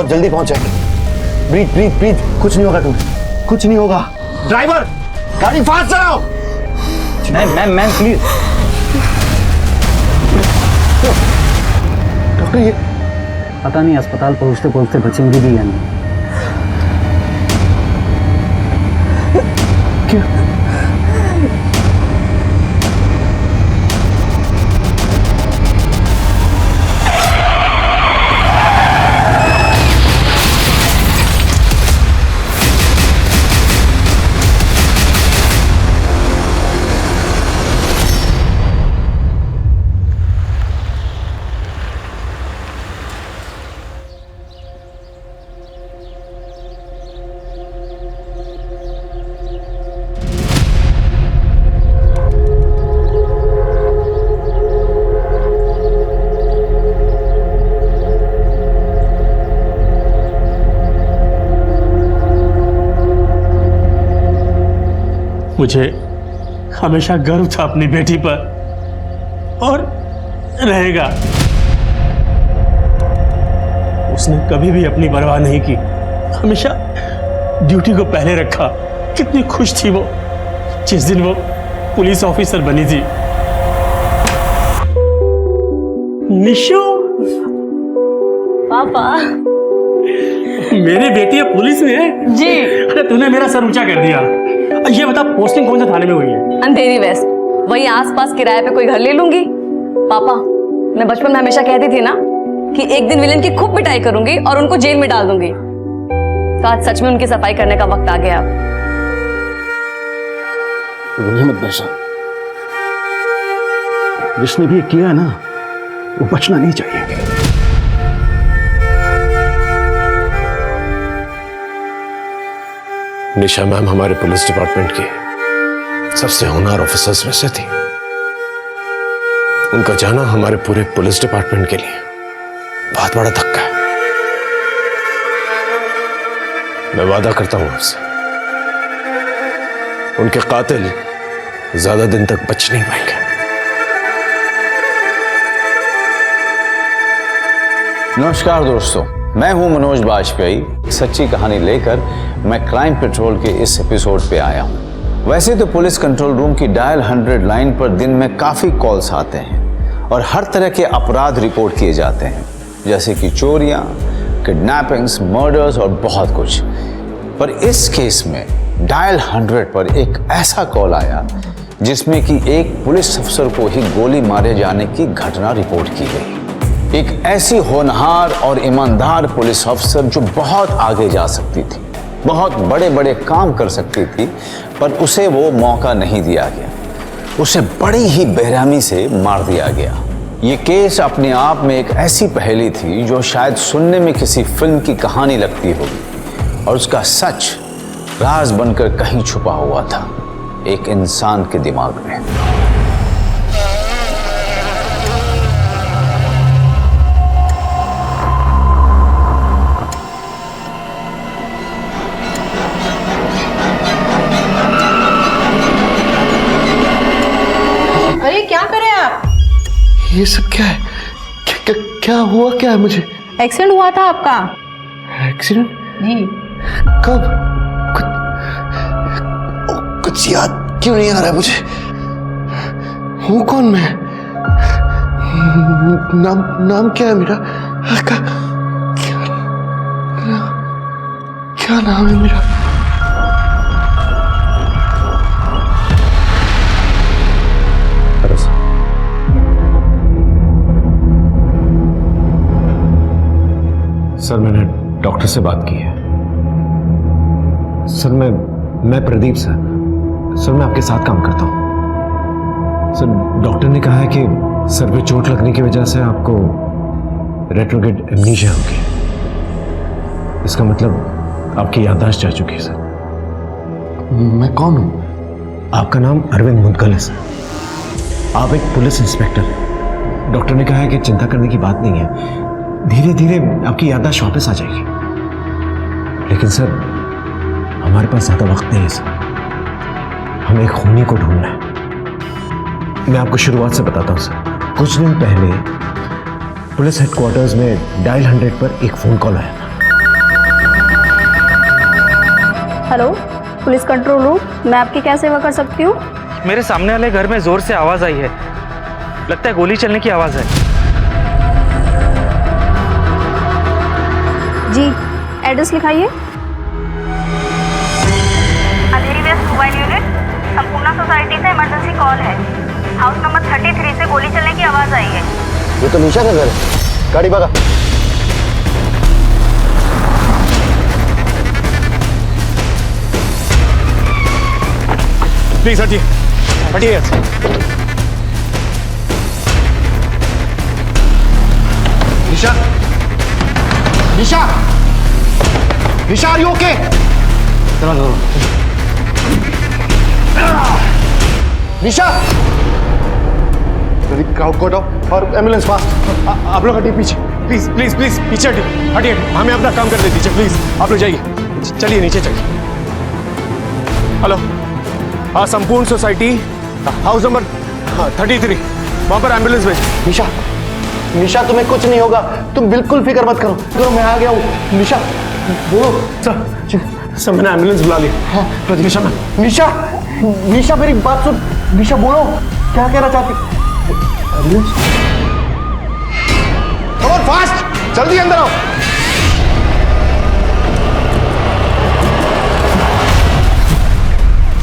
बहुत जल्दी पहुंच जाएंगे। ब्रीथ ब्रीथ ब्रीथ, कुछ नहीं होगा तुम्हें, कुछ नहीं होगा। ड्राइवर गाड़ी फास्ट चलाओ। Ma'am please. डॉक्टर ये पता नहीं अस्पताल पहुंचते पहुंचते बचेंगे भी या नहीं। क्या? मुझे हमेशा गर्व था अपनी बेटी पर और रहेगा। उसने कभी भी अपनी परवाह नहीं की, हमेशा ड्यूटी को पहले रखा। कितनी खुश थी वो जिस दिन वो पुलिस ऑफिसर बनी थी। निशु पापा। मेरी बेटी है पुलिस में है जी। अरे तूने मेरा सर ऊंचा कर दिया। ये बता पोस्टिंग कौन से थाने में हुई है? अंधेरी वेस्ट, वही आसपास किराए पे कोई घर ले लूंगी। पापा, मैं बचपन में हमेशा कहती थी ना कि एक दिन विलेन की खूब पिटाई करूंगी और उनको जेल में डाल दूंगी। तो आज सच में उनकी सफाई करने का वक्त आ गया। रोने मत बैसा। जिसने भी ये किया है ना, वो बचना नहीं चाहिए। निशा मैम हमारे पुलिस डिपार्टमेंट की सबसे होनहार ऑफिसर्स में से थी। उनका जाना हमारे पूरे पुलिस डिपार्टमेंट के लिए बहुत बड़ा धक्का है। मैं वादा करता हूं आपसे, उनके कातिल ज्यादा दिन तक बच नहीं पाएंगे। नमस्कार दोस्तों, मैं हूं मनोज बाजपेयी। सच्ची कहानी लेकर मैं क्राइम पेट्रोल के इस एपिसोड पे आया हूं। वैसे तो पुलिस कंट्रोल रूम की डायल 100 लाइन पर दिन में काफ़ी कॉल्स आते हैं और हर तरह के अपराध रिपोर्ट किए जाते हैं, जैसे कि चोरियां, किडनैपिंग्स, मर्डर्स और बहुत कुछ। पर इस केस में डायल 100 पर एक ऐसा कॉल आया जिसमें कि एक पुलिस अफसर को ही गोली मारे जाने की घटना रिपोर्ट की गई। एक ऐसी होनहार और ईमानदार पुलिस अफसर जो बहुत आगे जा सकती थी, बहुत बड़े बड़े काम कर सकती थी, पर उसे वो मौका नहीं दिया गया। उसे बड़ी ही बेरहमी से मार दिया गया। ये केस अपने आप में एक ऐसी पहेली थी जो शायद सुनने में किसी फिल्म की कहानी लगती होगी, और उसका सच राज बनकर कहीं छुपा हुआ था, एक इंसान के दिमाग में। अरे क्या कर रहे हैं आप? ये सब क्या है? क्या हुआ? क्या है मुझे? एक्सीडेंट हुआ था आपका। एक्सीडेंट? जी। कब? कुछ याद क्यों नहीं आ रहा है मुझे? हूँ कौन मैं? नाम क्या है मेरा? क्या नाम है मेरा? सर मैंने डॉक्टर से बात की है। सर मैं प्रदीप सर मैं आपके साथ काम करता हूं। सर डॉक्टर ने कहा है कि सर पे चोट लगने की वजह से आपको रेट्रोग्रेड एमनीशिया होगी। इसका मतलब आपकी याददाश्त जा चुकी है सर। मैं कौन हूं? आपका नाम अरविंद मुदगल है सर। आप एक पुलिस इंस्पेक्टर हैं। डॉक्टर ने कहा है कि चिंता करने की बात नहीं है, धीरे धीरे आपकी याददाश्त वापस आ जाएगी। लेकिन सर हमारे पास ज्यादा वक्त नहीं है सर, हमें एक खूनी को ढूंढना है। मैं आपको शुरुआत से बताता हूं सर। कुछ दिन पहले पुलिस हेडक्वार्टर्स में डायल 100 पर एक फोन कॉल आया था। हेलो, पुलिस कंट्रोल रूम, मैं आपकी क्या सेवा कर सकती हूँ? मेरे सामने वाले घर में जोर से आवाज आई है, लगता है गोली चलने की आवाज है। जी, एड्रेस लिखाइए। अंधेरी waste mobile unit, Sampurna society से इमरजेंसी कॉल है। हाउस नंबर 33 से गोली चलने की आवाज आई है। ये तो निशा का घर है, गाड़ी भगा। प्लीज हटिए, हटिए यहाँ से। Nisha, Nisha, Nisha, are you okay? Nisha, crowd को हटाओ और एम्बुलेंस फास्ट। आप लोग हटिए पीछे, प्लीज प्लीज प्लीज पीछे हटिए, हटिए, हमें अपना काम करने दीजिए प्लीज। आप लोग जाइए, चलिए नीचे चलिए। हेलो, हाँ, संपूर्ण सोसाइटी, हाउस नंबर 33, वहां पर एम्बुलेंस भेज। निशा, निशा, तुम्हें कुछ नहीं होगा, तुम बिल्कुल फिक्र मत करो। करो, मैं आ गया हूँ। निशा, बोलो। सर मैंने एम्बुलेंस बुला ली। हाँ, निशा, निशा, निशा, मेरी बात सुन। निशा, बोलो, क्या कहना चाहती? एम्बुलेंस, कम ऑन फास्ट, जल्दी अंदर आओ।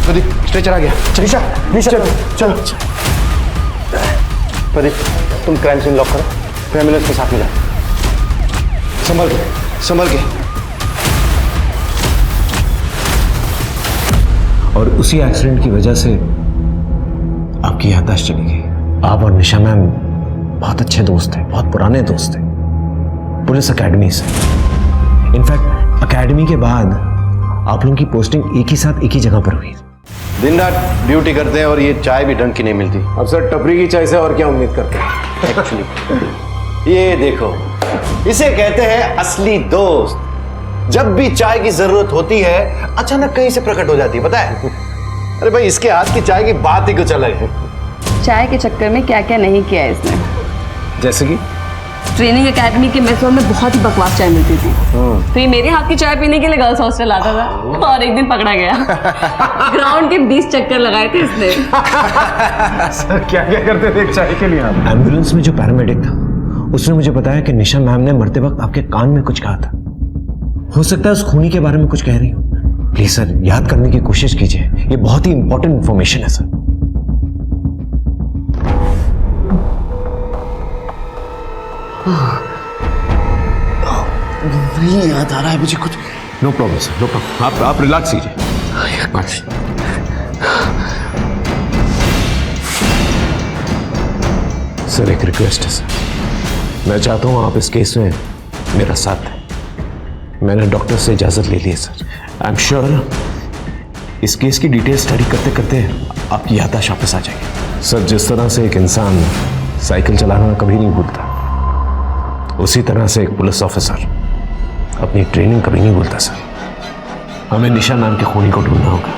प्रदीप, स्ट्रेचर आ गया। निशा, निशा, चलो। प्रदीप, तुम क्राइम सीन लॉक करो, फिर एम्बुलेंस के साथ में जाओ। संभल के, संभल के। और उसी एक्सीडेंट की वजह से आपकी याददाश्त चली गई। आप और निशा मैम बहुत अच्छे दोस्त थे, बहुत पुराने दोस्त थे, पुलिस एकेडमी से। इनफैक्ट एकेडमी के बाद आप लोगों की पोस्टिंग एक ही साथ एक ही जगह पर हुई। दिन रात ड्यूटी करते हैं और ये चाय भी ढंग की नहीं मिलती। अब सर टपरी की चाय से और क्या उम्मीद करते हैं? एक्चुअली ये देखो, इसे कहते हैं असली दोस्त। जब भी चाय की जरूरत होती है अचानक कहीं से प्रकट हो जाती है, पता है? अरे भाई, इसके हाथ की चाय की बात ही कुछ अलग है। चाय के चक्कर में क्या क्या नहीं किया है इसने। जैसे कि ट्रेनिंग एकेडमी के मेस में बहुत ही बकवास चाय मिलती थी, तो ये मेरे हाथ की चाय पीने के लिए गर्ल्स हॉस्टल आता था और एक दिन पकड़ा गया। ग्राउंड के 20 चक्कर लगाए थे इसने। सर क्या क्या करते थे चाय के लिए आप? एम्बुलेंस में जो पैरामेडिक था उसने मुझे बताया कि निशा मैम ने मरते वक्त आपके कान में कुछ कहा था। हो सकता है उस खूनी के बारे में कुछ कह रही हो। प्लीज सर, याद करने की कोशिश कीजिए, ये बहुत ही इंपॉर्टेंट इंफॉर्मेशन है सर। नहीं याद आ रहा है मुझे कुछ। No problem sir, no problem. आप रिलैक्स कीजिए। सर एक रिक्वेस्ट है सर, मैं चाहता हूं आप इस केस में मेरा साथ दें। मैंने डॉक्टर से इजाजत ले ली है सर। आई एम श्योर इस केस की डिटेल स्टडी करते करते आपकी याददाश्त वापस आ जाएगी। सर जिस तरह से एक इंसान साइकिल चलाना कभी नहीं भूलता, उसी तरह से एक पुलिस ऑफिसर अपनी ट्रेनिंग कभी नहीं भूलता सर। हमें निशा नाम के खूनी को ढूंढना होगा।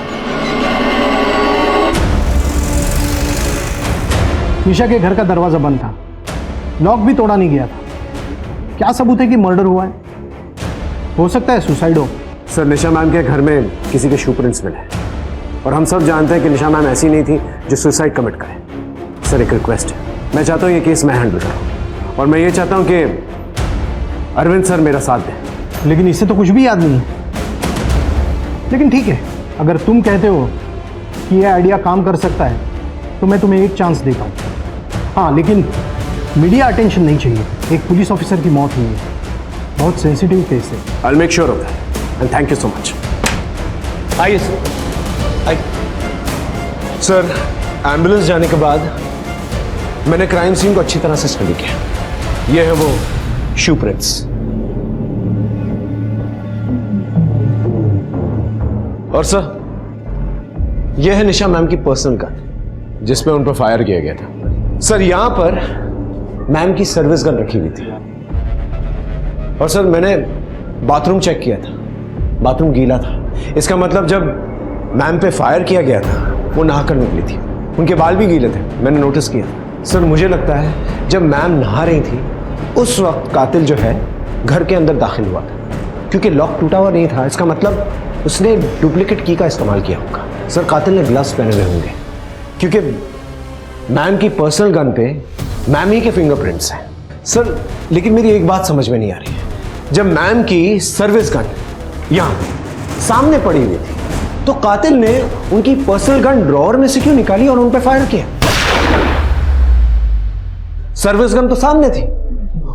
निशा के घर का दरवाजा बंद था, लॉक भी तोड़ा नहीं गया था। क्या सबूत है कि मर्डर हुआ है? हो सकता है सुसाइड हो। सर निशा मैम के घर में किसी के शू प्रिंट्स मिले और हम सब जानते हैं कि निशा मैम ऐसी नहीं थी जो सुसाइड कमिट करे। सर एक रिक्वेस्ट है, मैं चाहता हूँ ये केस मैं हैंडल करूँ और मैं ये चाहता हूँ कि अरविंद सर मेरा साथ दें। लेकिन इससे तो कुछ भी याद नहीं है। लेकिन ठीक है, अगर तुम कहते हो कि ये आइडिया काम कर सकता है तो मैं तुम्हें एक चांस देता हूँ। हाँ, लेकिन मीडिया अटेंशन नहीं चाहिए। एक पुलिस ऑफिसर की मौत हुई है, बहुत सेंसिटिव केस है। I will make sure of that and thank you so much. आइए सर, आइए। सर एम्बुलेंस जाने के बाद मैंने क्राइम सीन को अच्छी तरह से स्टडी किया। ये है वो शू प्रिंट्स और सर यह है निशा मैम की पर्सनल गन जिस पे उन पर फायर किया गया था। सर यहां पर मैम की सर्विस गन रखी हुई थी और सर मैंने बाथरूम चेक किया था, बाथरूम गीला था। इसका मतलब जब मैम पे फायर किया गया था वो नहाकर निकली थी, उनके बाल भी गीले थे, मैंने नोटिस किया। सर मुझे लगता है जब मैम नहा रही थी उस वक्त कातिल जो है घर के अंदर दाखिल हुआ था, क्योंकि लॉक टूटा हुआ नहीं था। इसका मतलब उसने डुप्लीकेट की का इस्तेमाल किया होगा। सर कातिल ने ग्लव्स पहने हुए होंगे क्योंकि मैम की पर्सनल गन पे मैम ही के फिंगरप्रिंट्स हैं। सर लेकिन मेरी एक बात समझ में नहीं आ रही है, जब मैम की सर्विस गन यहां सामने पड़ी हुई थी तो कातिल ने उनकी पर्सनल गन ड्रॉअर में से क्यों निकाली और उन पे फायर किया? सर्विस गन तो सामने थी,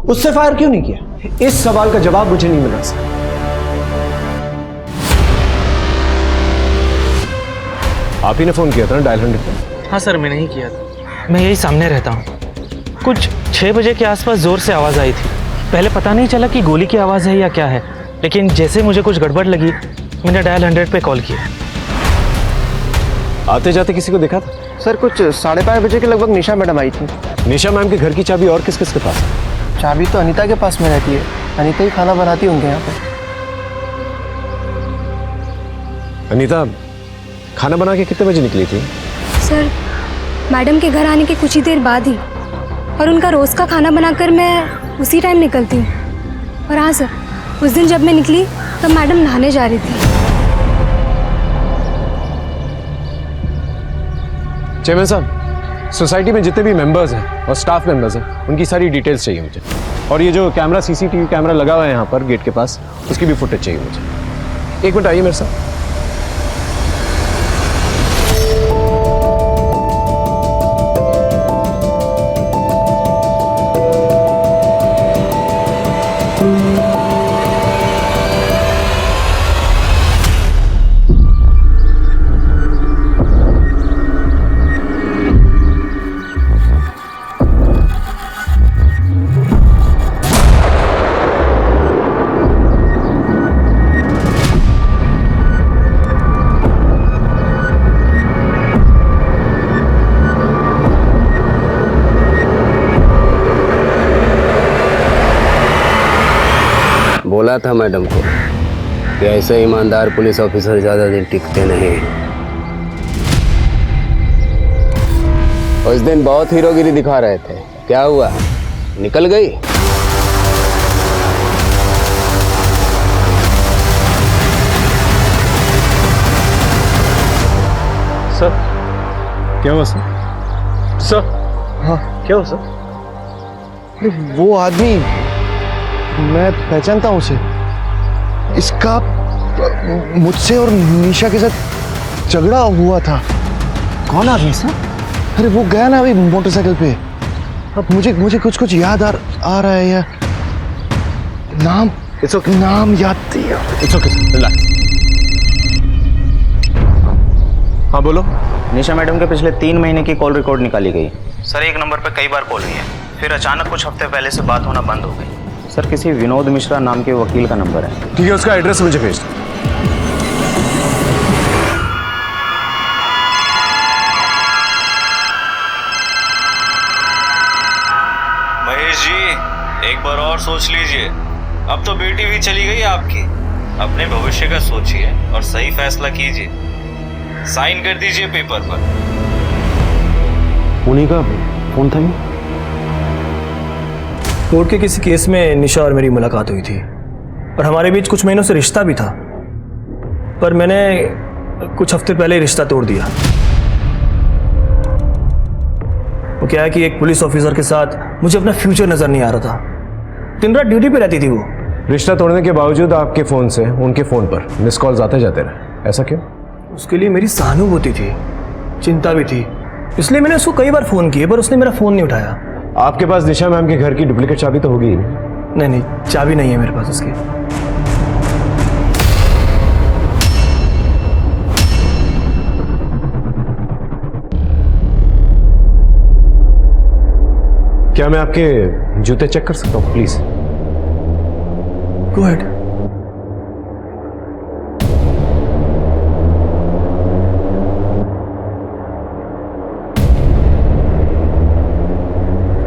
उससे फायर क्यों नहीं किया? इस सवाल का जवाब मुझे नहीं मिला सर। आप ही ने फोन किया था ना डायल 100 पे? हाँ सर, मैंने ही किया था। मैं यही सामने रहता हूँ। कुछ 6 बजे के आसपास ज़ोर से आवाज़ आई थी। पहले पता नहीं चला कि गोली की आवाज़ है या क्या है, लेकिन जैसे मुझे कुछ गड़बड़ लगी मैंने डायल 100 पे कॉल किया। आते जाते किसी को देखा था? सर कुछ 5:30 बजे के लगभग निशा मैडम आई थी। निशा मैम के घर की चाबी और किस किस के पास है? चाबी तो अनीता के पास में रहती है, अनीता ही खाना बनाती होंगे यहाँ पे। अनीता खाना बना के कितने बजे निकली थी? सर मैडम के घर आने के कुछ ही देर बाद ही, और उनका रोज़ का खाना बनाकर मैं उसी टाइम निकलती हूँ। और हाँ सर, उस दिन जब मैं निकली तब मैडम नहाने जा रही थी। चेयरमैन साहब, सोसाइटी में जितने भी मेंबर्स हैं और स्टाफ मेंबर्स हैं उनकी सारी डिटेल्स चाहिए मुझे, और ये जो कैमरा सीसीटीवी कैमरा लगा हुआ है यहाँ पर गेट के पास, उसकी भी फुटेज चाहिए मुझे। एक मिनट आइए मेरे साथ। बोला था मैडम को कि ऐसे ईमानदार पुलिस ऑफिसर ज्यादा दिन टिकते नहीं। उस दिन बहुत हीरोगिरी दिखा रहे थे, क्या हुआ? निकल गई? सर क्या हुआ सर? सर हाँ क्या हुआ सर? वो आदमी मैं पहचानता हूँ उसे। इसका मुझसे और निशा के साथ झगड़ा हुआ था। कौन आदमी सर? अरे वो गया ना अभी मोटरसाइकिल पे। अब मुझे कुछ याद आ रहा है यार, नाम नाम याद दिया। It's okay sir, relax. हाँ बोलो। निशा मैडम के पिछले 3 महीने की कॉल रिकॉर्ड निकाली गई। सर एक नंबर पर कई बार कॉल हुई है, फिर अचानक कुछ हफ्ते पहले से बात होना बंद हो गई। सर किसी विनोद मिश्रा नाम के वकील का नंबर है। ठीक है, उसका एड्रेस मुझे भेज दो। महेश जी एक बार और सोच लीजिए, अब तो बेटी भी चली गई आपकी। अपने भविष्य का सोचिए और सही फैसला कीजिए। साइन कर दीजिए पेपर पर। उन्हीं का फोन था ये? कोर्ट के किसी केस में निशा और मेरी मुलाकात हुई थी और हमारे बीच कुछ महीनों से रिश्ता भी था, पर मैंने कुछ हफ्ते पहले रिश्ता तोड़ दिया। वो क्या है कि एक पुलिस ऑफिसर के साथ मुझे अपना फ्यूचर नजर नहीं आ रहा था। दिन रात ड्यूटी पे रहती थी वो। रिश्ता तोड़ने के बावजूद आपके फोन से उनके फोन पर मिस कॉल्स आते जाते रहे, ऐसा क्यों? उसके लिए मेरी सहानुभूति थी, चिंता भी थी, इसलिए मैंने उसको कई बार फोन किए पर उसने मेरा फोन नहीं उठाया। आपके पास निशा मैम के घर की डुप्लीकेट चाबी तो होगी ही नहीं? नहीं, चाबी नहीं है मेरे पास उसकी। क्या मैं आपके जूते चेक कर सकता हूँ प्लीज? Go ahead.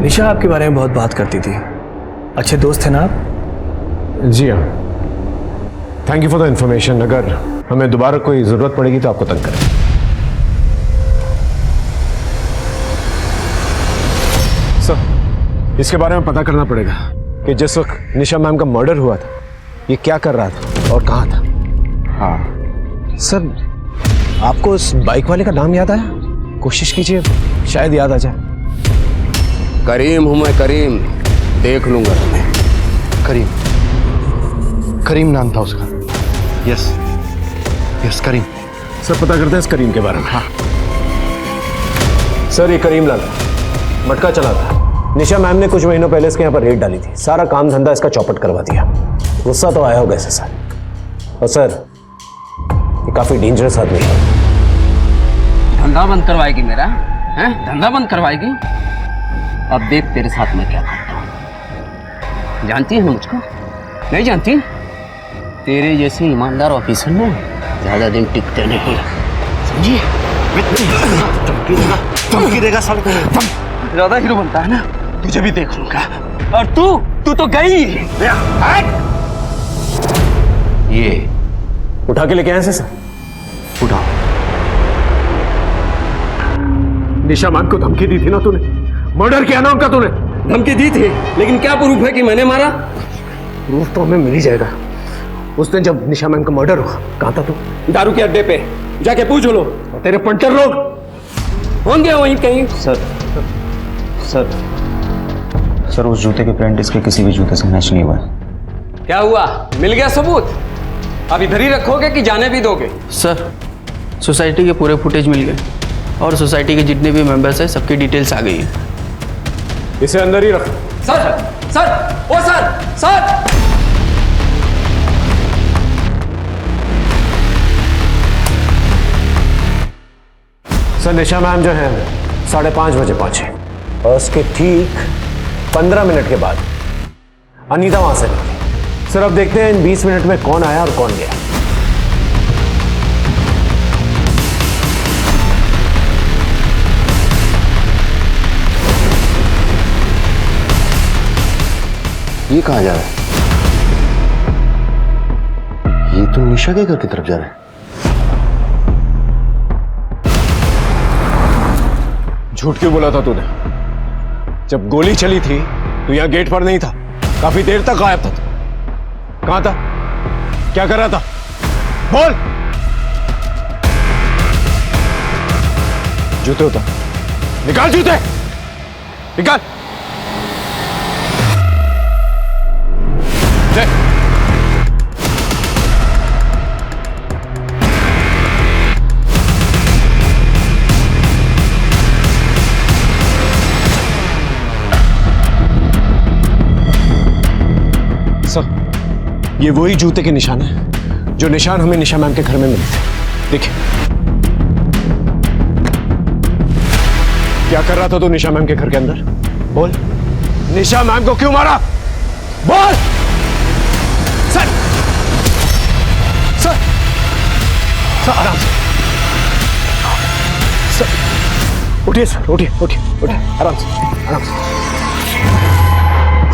निशा आपके बारे में बहुत बात करती थी, अच्छे दोस्त थे ना आप? जी हाँ, thank you for the information. अगर हमें दोबारा कोई जरूरत पड़ेगी तो आपको तंग करें। सर इसके बारे में पता करना पड़ेगा कि जिस वक्त निशा मैम का मर्डर हुआ था ये क्या कर रहा था और कहाँ था। हाँ सर आपको उस बाइक वाले का नाम याद आया? कोशिश कीजिए, शायद याद आ जाए। करीम हूं मैं, करीम। देख लूंगा तुम्हें। करीम नाम था उसका। यस करीम। सर पता करते हैं इस करीम के बारे में। हाँ सर ये करीम लाल मटका चला था। निशा मैम ने कुछ महीनों पहले इसके यहाँ पर रेड डाली थी, सारा काम धंधा इसका चौपट करवा दिया। गुस्सा तो आया होगा इसे सर। और सर ये काफी डेंजरस आदमी है। धंधा बंद करवाएगी मेरा? हैं? धंधा बंद करवाएगी? अब देख तेरे साथ मैं क्या करता हूं। जानती है मुझको? नहीं जानती? तेरे जैसे ईमानदार ऑफिसर ना ज्यादा दिन टिकते नहीं, समझिए? धमकी देगा साले को। ज्यादा हीरो बनता है ना, तुझे भी देख लूंगा। और तू तो गई। ये उठा के लेके आए सर। उठा। निशा मैम को धमकी दी थी ना तूने, मर्डर किया ना उनका तूने। धमकी दी थी, लेकिन क्या प्रूफ है कि मैंने मारा? प्रूफ तो हमें मिल ही जाएगा। उस दिन जब निशा मैम का मर्डर हुआ कहाँ था तू? दारू के अड्डे पे जाके पूछ लो। और तेरे पंटर लोग होंगे वहीं कहीं। सर उस जूते के प्रिंट इसके किसी भी जूते से मैच नहीं हुआ। क्या हुआ? मिल गया सबूत? अब इधर ही रखोगे कि जाने भी दोगे? सर सोसाइटी के पूरे फुटेज मिल गए और सोसाइटी के जितने भी मेंबर्स हैं सबकी डिटेल्स आ गई है। इसे अंदर ही रखो। सर। सर निशा मैम जो है 5:30 बजे पहुंचे और उसके ठीक 15 मिनट के बाद अनीता वहां से निकली। सर अब देखते हैं इन 20 मिनट में कौन आया और कौन गया। ये कहाँ जा रहा है? ये तो निशा के घर की तरफ जा रहा है। झूठ क्यों बोला था तूने? जब गोली चली थी तो यहां गेट पर नहीं था, काफी देर तक गायब था तू। कहां था? क्या कर रहा था? बोल। जूते उतार, निकाल जूते, निकाल। ये वही जूते के निशान है जो निशान हमें निशा मैम के घर में मिले थे। देखिए क्या कर रहा था तू निशा मैम के घर के अंदर? बोल। निशा मैम को क्यों मारा? बोल। सर सर सर आराम से। सर उठिए सर, उठिए आराम से।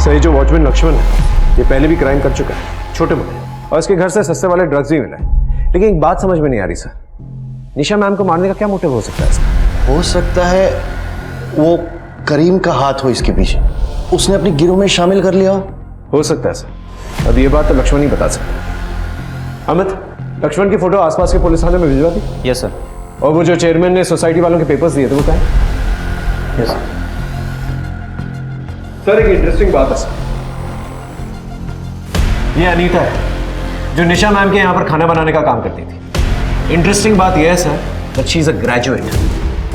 सर ये जो वॉचमैन लक्ष्मण है ये पहले भी क्राइम कर चुका है, छोटे मोटे, और इसके घर से सस्ते वाले ड्रग्स भी मिला है। लेकिन एक बात समझ में नहीं आ रही सर, निशा मैम को मारने का क्या मोटिव हो सकता है इसका? हो सकता है वो करीम का हाथ हो इसके पीछे, उसने अपनी गिरोह में शामिल कर लिया हो सकता है सर। अब ये बात तो लक्ष्मण ही बता सकता। अमित, लक्ष्मण की फोटो आसपास के पुलिस थाने में भिजवा दी। Yes sir. और वो जो चेयरमैन ने सोसाइटी वालों के पेपर्स दिए थे वो क्या है? Yes sir. एक इंटरेस्टिंग बात है सर, ये अनीता है जो निशा मैम के यहाँ पर खाना बनाने का काम करती थी। इंटरेस्टिंग बात यह है sir that she is a graduate,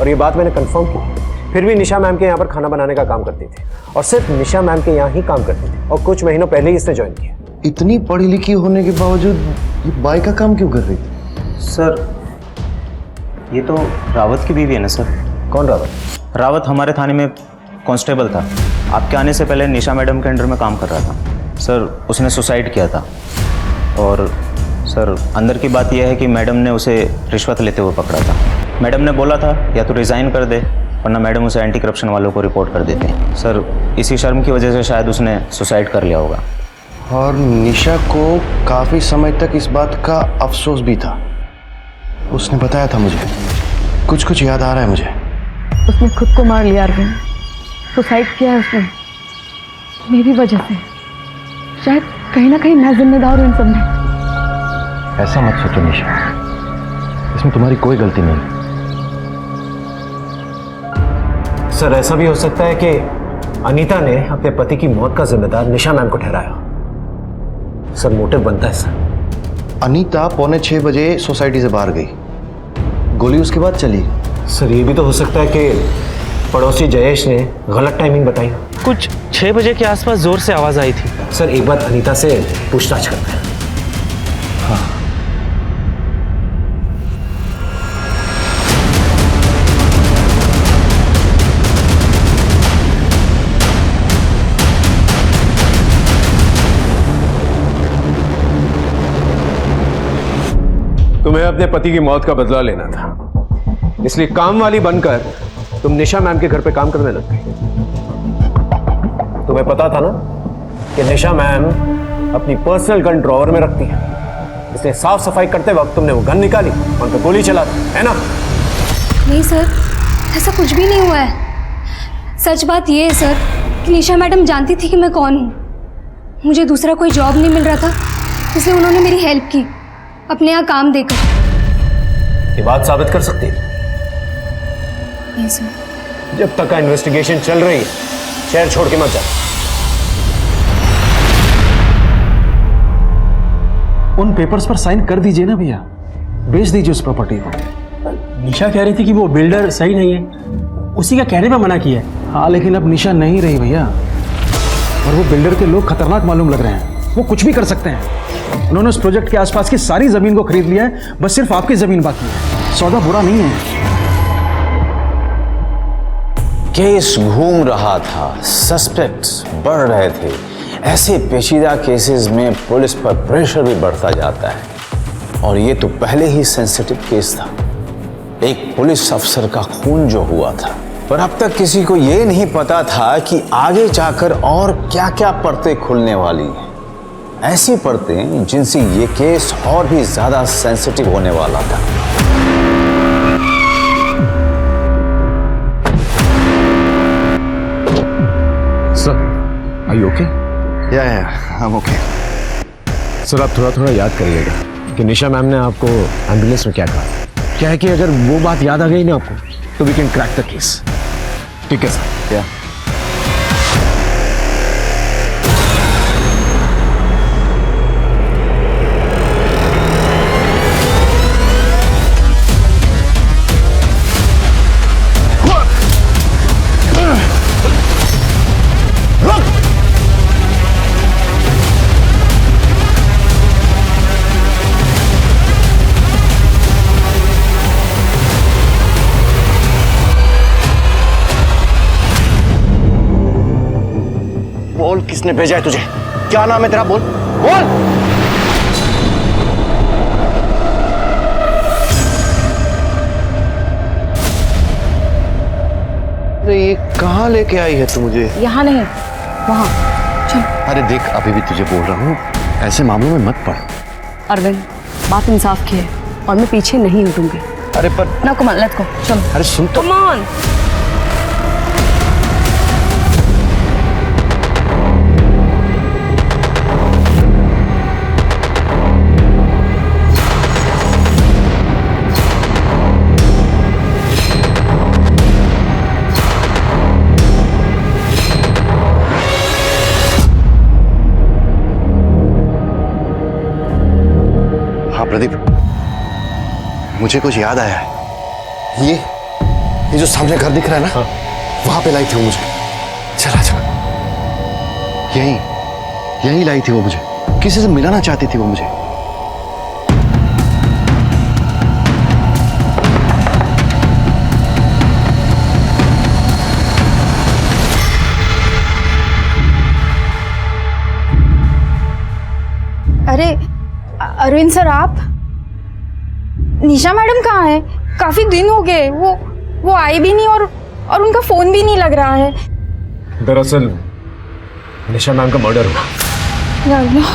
और ये बात मैंने कंफर्म की। फिर भी निशा मैम के यहाँ पर खाना बनाने का काम करती थी और सिर्फ निशा मैम के यहाँ ही काम करती थी, और कुछ महीनों पहले ही इसने ज्वाइन किया। इतनी पढ़ी लिखी होने के बावजूद ये बाई का काम क्यों कर रही थी? सर ये तो रावत की बीवी है ना सर। कौन रावत? रावत हमारे थाने में कांस्टेबल था, आपके आने से पहले निशा मैडम के अंडर में काम कर रहा था सर। उसने सुसाइड किया था, और सर अंदर की बात यह है कि मैडम ने उसे रिश्वत लेते हुए पकड़ा था। मैडम ने बोला था या तो रिज़ाइन कर दे, वरना मैडम उसे एंटी करप्शन वालों को रिपोर्ट कर देते हैं सर। इसी शर्म की वजह से शायद उसने सुसाइड कर लिया होगा। और निशा को काफी समय तक इस बात का अफसोस भी था, उसने बताया था मुझे, कुछ याद आ रहा है मुझे। उसने खुद को मार लिया अरविंद, सुसाइड किया है उसने मेरी वजह से। शायद कहीं ना कहीं मैं जिम्मेदार हूँ इन सब में। ऐसा मत सोचो निशा, इसमें तुम्हारी कोई गलती नहीं है। सर ऐसा भी हो सकता है कि अनीता ने अपने पति की मौत का जिम्मेदार निशा मैम को ठहराया। सर मोटिव बनता है सर। अनीता 5:45 बजे सोसाइटी से बाहर गई, गोली उसके बाद चली। सर ये भी तो हो सकता है कि पड़ोसी जयेश ने गलत टाइमिंग बताई। कुछ 6 बजे के आसपास जोर से आवाज़ आई थी। सर एक बार अनीता से पूछताछ करते हैं। तुम्हें अपने पति की मौत का बदला लेना था, इसलिए काम वाली बनकर तुम निशा मैम के घर पे काम करने लग गई। तुम्हें पता था ना कि निशा मैम अपनी पर्सनल गन ड्रॉवर में रखती है, इसलिए साफ सफाई करते वक्त तुमने वो गन निकाली और उन पर गोली चला दी, है ना? नहीं सर, ऐसा कुछ भी नहीं हुआ है। सच बात ये है सर कि निशा मैडम जानती थी कि मैं कौन हूँ। मुझे दूसरा कोई जॉब नहीं मिल रहा था, इसलिए उन्होंने मेरी हेल्प की अपने यहाँ काम देकर। ये बात साबित कर सकती है? नहीं सर। जब तक का इन्वेस्टिगेशन चल रही है शहर छोड़ के मत जा। उन पेपर्स पर साइन कर दीजिए ना भैया, बेच दीजिए उस प्रॉपर्टी को। निशा कह रही थी कि वो बिल्डर सही नहीं है, उसी का कहने पे मना किया है। हाँ लेकिन अब निशा नहीं रही भैया, और वो बिल्डर के लोग खतरनाक मालूम लग रहे हैं। वो कुछ भी कर सकते हैं। उन्होंने उस प्रोजेक्ट के आसपास की सारी जमीन को खरीद लिया है, बस सिर्फ आपकी जमीन बाकी है। सौदा बुरा नहीं है। केस घूम रहा था, सस्पेक्ट्स बढ़ रहे थे। ऐसे पेचीदा केसेस में पुलिस पर प्रेशर भी बढ़ता जाता है, और ये तो पहले ही सेंसिटिव केस था। एक पुलिस अफसर का खून जो हुआ था, पर अब तक किसी को ये नहीं पता था कि आगे जाकर और क्या क्या परतें खुलने वाली हैं। ऐसी परतें जिनसे ये केस और भी ज्यादा सेंसिटिव होने वाला था। Sir, are you okay? या हम ओके। सर आप थोड़ा थोड़ा याद करिएगा कि निशा मैम ने आपको एम्बुलेंस में क्या कहा। क्या है कि अगर वो बात याद आ गई ना आपको, तो we can crack the case. ठीक है सर? या बोल, किसने भेजा है तुझे? क्या नाम है तेरा? बोल बोल। अरे ये कहाँ लेके आई है तू मुझे? यहाँ नहीं, वहाँ। चल। अरे देख, अभी भी तुझे बोल रहा हूँ, ऐसे मामलों में मत पड़। अरविंद, बात इंसाफ की है और मैं पीछे नहीं हटूंगी। अरे पर ना कमल, लेट्स गो, चलो। अरे सुन तो। Come on. प्रदीप, मुझे कुछ याद आया है। ये जो सामने घर दिख रहा है ना, वहां पे लाई थी वो मुझे। चला चला, यही लाई थी वो मुझे। किसी से मिलाना चाहती थी वो मुझे। अरे अरविंद सर, आप? निशा मैडम कहाँ है? काफी दिन हो गए, वो आई भी नहीं और उनका फोन भी नहीं लग रहा है। दरअसल निशा मैम का मर्डर हुआ। या अल्लाह।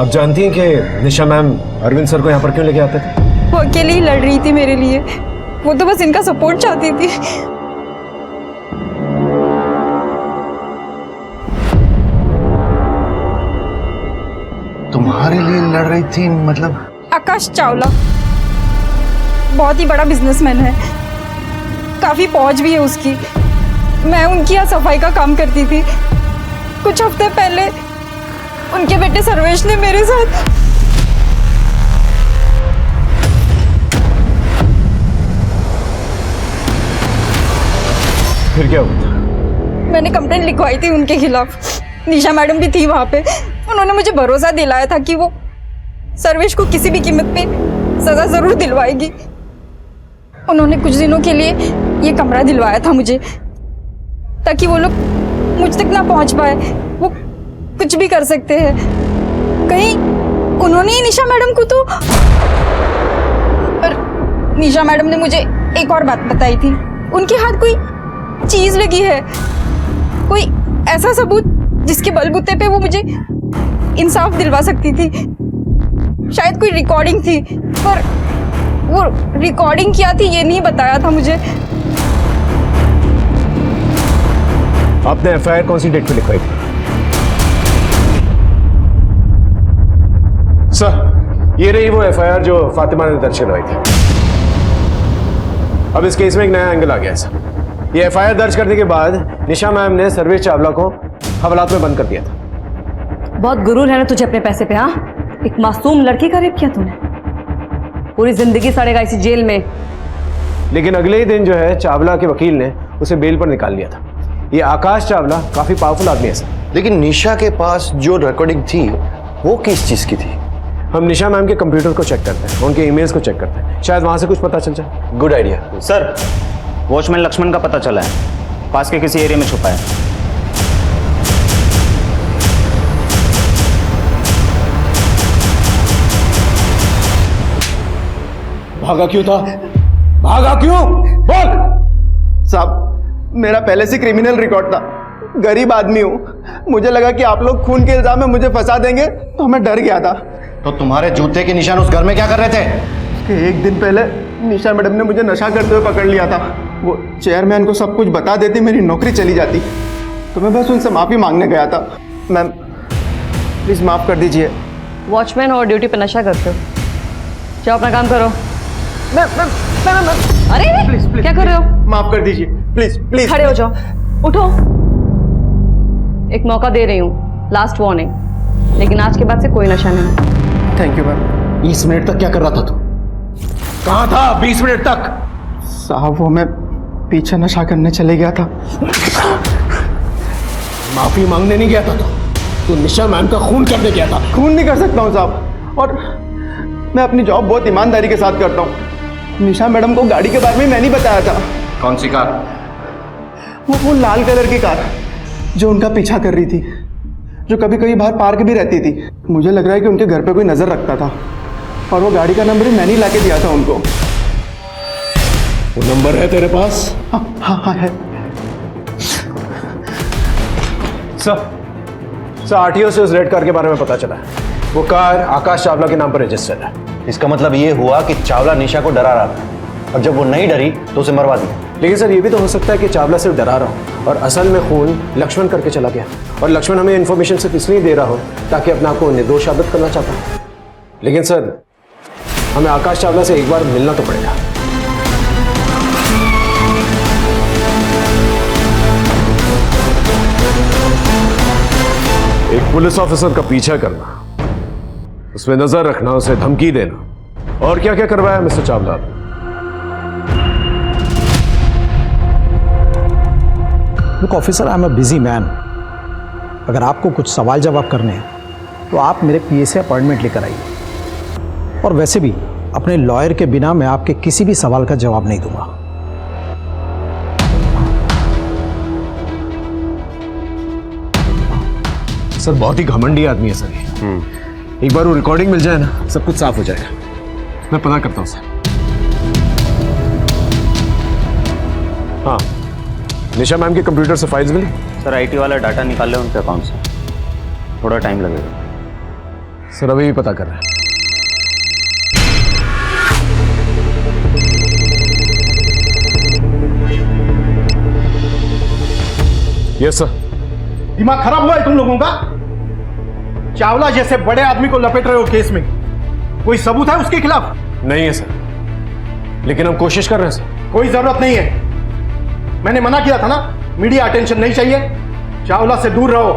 आप जानती हैं कि निशा मैम अरविंद सर को यहाँ पर क्यों लेके आते थे? वो अकेले ही लड़ रही थी मेरे लिए। वो तो बस इनका सपोर्ट चाहती थी। तुम्हारे लिए लड़ रही थी मतलब? आकाश चावला बहुत ही बड़ा बिजनेसमैन है, काफी पहुंच भी है उसकी। मैं उनकी यहाँ सफाई का काम करती थी। कुछ हफ्ते पहले उनके बेटे सर्वेश ने मेरे साथ फिर क्या हुआ? मैंने कंप्लेंट लिखवाई थी उनके खिलाफ। निशा मैडम भी थी वहाँ पे। उन्होंने मुझे भरोसा दिलाया था कि वो सर्वेश को किसी भी कीमत पे सजा जरूर दिलवाएगी। उन्होंने कुछ दिनों के लिए ये कमरा दिलवाया था मुझे, ताकि वो लोग मुझ तक ना पहुंच पाए। वो कुछ भी कर सकते हैं। कहीं उन्होंने ही निशा मैडम को तो। पर निशा मैडम ने मुझे एक और बात बताई थी, उनके हाथ कोई चीज लगी है, कोई ऐसा सबूत जिसके बलबूते पे वो मुझे इंसाफ दिलवा सकती थी। शायद कोई रिकॉर्डिंग थी, पर वो रिकॉर्डिंग क्या थी ये नहीं बताया था मुझे। आपने एफआईआर कौन सी डेट पे लिखवाई थी? सर, ये रही वो एफआईआर जो फातिमा ने दर्ज करवाई थी। अब इस केस में एक नया एंगल आ गया है सर। ये एफआईआर दर्ज करने के बाद निशा मैम ने सर्वेश चावला को हवालात में बंद कर दिया था। बहुत गुरूर है ना तुझे अपने पैसे पे। हाँ, एक मासूम लड़की का रेप किया तूने, पूरी जिंदगी सड़ेगा इसी जेल में। लेकिन अगले ही दिन जो है चावला के वकील ने उसे बेल पर निकाल लिया था। ये आकाश चावला काफी पावरफुल आदमी है सर। लेकिन निशा के पास जो रिकॉर्डिंग थी वो किस चीज की थी? हम निशा मैम के कंप्यूटर को चेक करते हैं, उनके ईमेल्स को चेक करते हैं, शायद वहां से कुछ पता चल जाए। Good idea. Sir, watchman Lakshman का पता चला है, पास के किसी एरिया में छुपा है। भागा क्यों था? भागा क्यों? बोल। साहब, मेरा पहले से क्रिमिनल रिकॉर्ड था। गरीब आदमी हूँ। मुझे लगा कि आप लोग खून के इल्जाम में मुझे फंसा देंगे, तो मैं डर गया था। तो तुम्हारे जूते के निशान उस घर में क्या कर रहे थे? कि एक दिन पहले निशा मैडम ने मुझे नशा करते हुए पकड़ लिया था। वो चेयरमैन को सब कुछ बता देती, मेरी नौकरी चली जाती। तो मैं बस उनसे माफ़ी मांगने गया था। मैम, प्लीज़ माफ़ कर दीजिए। वॉचमैन और ड्यूटी पे नशा करते हो? जाओ अपना काम करो। अरे प्लीज प्लीज क्या कर रहे हो? माफ कर दीजिए, प्लीज प्लीज। खड़े हो जाओ, उठो। एक मौका दे रही हूँ, लास्ट वार्निंग, लेकिन आज के बाद से कोई नशा नहीं। Thank you ma'am. 20 मिनट तक क्या कर रहा था तू? कहां था 20 मिनट तक? साहब, वो मैं पीछे नशा करने चले गया था। माफी मांगने नहीं गया था तू निशा मैम का खून करने गया था। खून नहीं कर सकता हूँ साहब, और मैं अपनी जॉब बहुत ईमानदारी के साथ करता हूँ। निशा मैडम को गाड़ी के बारे में मैं नहीं बताया था। कौन सी कार? वो लाल कलर की कार जो उनका पीछा कर रही थी, जो कभी कभी बाहर पार्क भी रहती थी। मुझे लग रहा है कि उनके घर पे कोई नजर रखता था, और वो गाड़ी का नंबर ही मैंने लाके दिया था उनको। वो नंबर है तेरे पास? हाँ है। सर आरटीओ से उस रेड कार के बारे में पता चला है। वो कार आकाश चावला के नाम पर रजिस्टर्ड है। इसका मतलब ये हुआ कि चावला निशा को डरा रहा था, और जब वो नहीं डरी तो उसे मरवा दिया। लेकिन सर ये भी तो हो सकता है कि चावला सिर्फ डरा रहा हो और असल में खून लक्ष्मण करके चला गया, और लक्ष्मण हमें इन्फॉर्मेशन सिर्फ इसलिए दे रहा हो ताकि अपने आप को निर्दोष साबित करना चाहता है। लेकिन सर हमें आकाश चावला से एक बार मिलना तो पड़ेगा। एक पुलिस ऑफिसर का पीछा करना, उसमें नजर रखना, उसे धमकी देना, और क्या क्या करवाया mister Chawla? Look officer, I am a busy man. अगर आपको कुछ सवाल जवाब करने हैं तो आप मेरे पीए से अपॉइंटमेंट लेकर आइए। और वैसे भी अपने लॉयर के बिना मैं आपके किसी भी सवाल का जवाब नहीं दूंगा। सर बहुत ही घमंडी आदमी है सर ये। एक बार वो रिकॉर्डिंग मिल जाए ना, सब कुछ साफ हो जाएगा। मैं पता करता हूँ सर। हाँ, निशा मैम के कंप्यूटर से फाइल्स मिली? सर आईटी वाला डाटा निकाल ले उनके अकाउंट से, थोड़ा टाइम लगेगा। सर अभी भी पता कर रहे हैं। Yes sir. दिमाग खराब हुआ है तुम लोगों का? चावला जैसे बड़े आदमी को लपेट रहे हो केस में। कोई सबूत है उसके खिलाफ? नहीं है सर, लेकिन हम कोशिश कर रहे हैं सर। कोई जरूरत नहीं है, मैंने मना किया था ना, मीडिया अटेंशन नहीं चाहिए। चावला से दूर रहो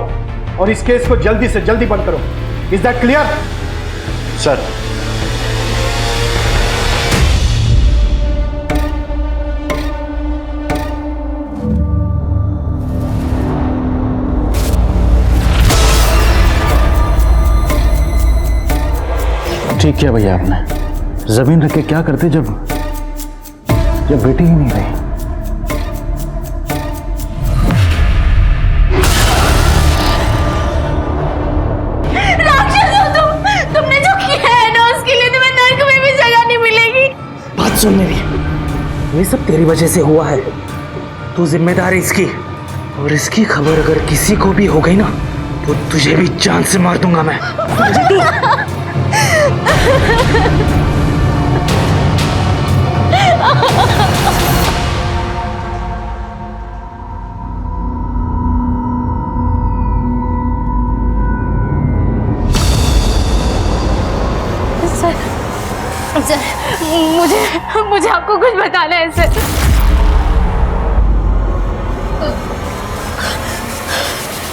और इस केस को जल्दी से जल्दी बंद करो। Is that clear? सर ठीक किया भैया आपने, जमीन रख के क्या करते जब बेटी ही नहीं रही। राक्षस हो तुमने जो किया है ना उसके लिए तुम्हें नर्क में भी जगह नहीं मिलेगी। बात सुन मेरी, ये सब तेरी वजह से हुआ है। तू जिम्मेदार है इसकी, और इसकी खबर अगर किसी को भी हो गई ना तो तुझे भी जान से मार दूंगा मैं। समझी तू? सर, मुझे आपको कुछ बताना है सर।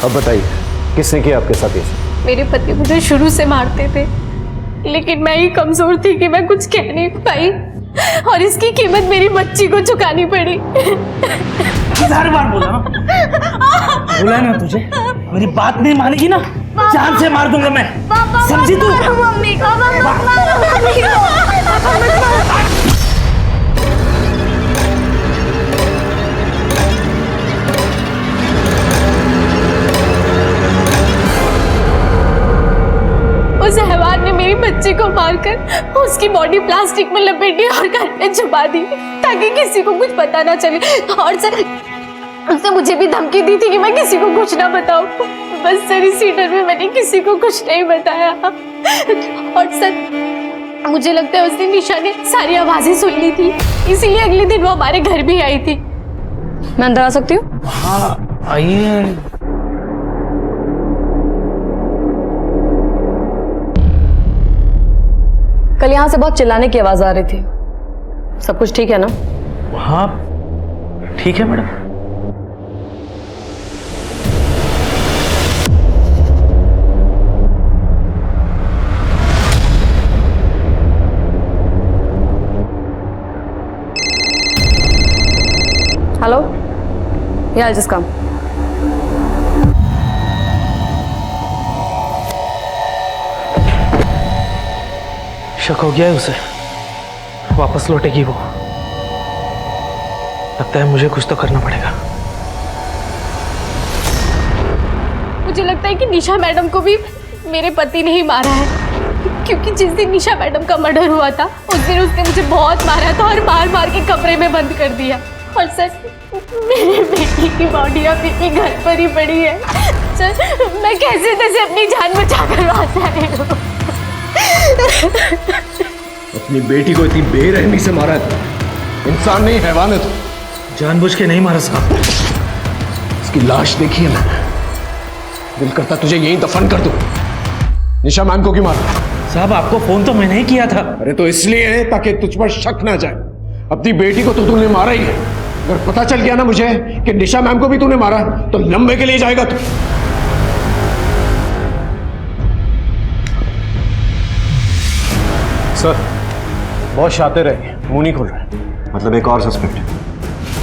अब बताइए, किसने किया आपके साथ ये? मेरे पति मुझे शुरू से मारते थे, लेकिन मैं ही कमजोर थी कि मैं कुछ कह नहीं पाई, और इसकी कीमत मेरी बच्ची को चुकानी पड़ी। 1000 बार बोला ना तुझे, मेरी बात नहीं मानेगी ना जान से मार दूंगा मैं। समझी तू? मम्मी को मम्मी को। उस हैवान ने मेरी बच्ची को मारकर उसकी बॉडी प्लास्टिक में लपेटी और घर में छुपा दी ताकि किसी को कुछ पता ना चले। और सर, उसने मुझे भी धमकी दी थी कि मैं किसी को कुछ ना बताऊं। बस सर, इसी डर में मैंने किसी को कुछ नहीं बताया। और सर, मुझे लगता है उस दिन निशा ने सारी आवाजें सुन ली थी, इसीलिए अगले दिन वो हमारे घर भी आई थी। मैं अंदर आ सकती हूँ? हाँ आइए। कल यहाँ से बहुत चिल्लाने की आवाज आ रही थी, सब कुछ ठीक है ना? हाँ ठीक है मैडम। हेलो, या जिस काम। शक हो गया है उसे, वापस लौटेगी वो। लगता है मुझे कुछ तो करना पड़ेगा। मुझे लगता है कि निशा मैडम को भी मेरे पति ने ही मारा है, क्योंकि जिस दिन निशा मैडम का मर्डर हुआ था उस दिन उसने मुझे बहुत मारा था और मार मार के कमरे में बंद कर दिया। और सर, मेरी बेटी की बॉडी अभी भी घर पर ही पड़ी है। सर, मैं कैसे तैसे अपनी जान बचा कर वापस आई हूँ। अपनी बेटी को इतनी बेरहमी से मारा है, इंसान नहीं हैवान है। जानबूझ के नहीं मारा साहब। इसकी लाश देखी है मैंने, दिल करता तुझे यहीं दफन कर दूं। निशा मैम को क्यों मारा? साहब आपको फोन तो मैंने ही किया था। अरे तो इसलिए है ताकि तुझ पर शक ना जाए। अपनी बेटी को तो तूने मारा ही है, अगर पता चल गया ना मुझे कि निशा मैम को भी तूने मारा तो लंबे के लिए जाएगा तू। सर, बहुत शातिर है, मुंह नहीं खोल रहा। मतलब एक और सस्पेक्ट है,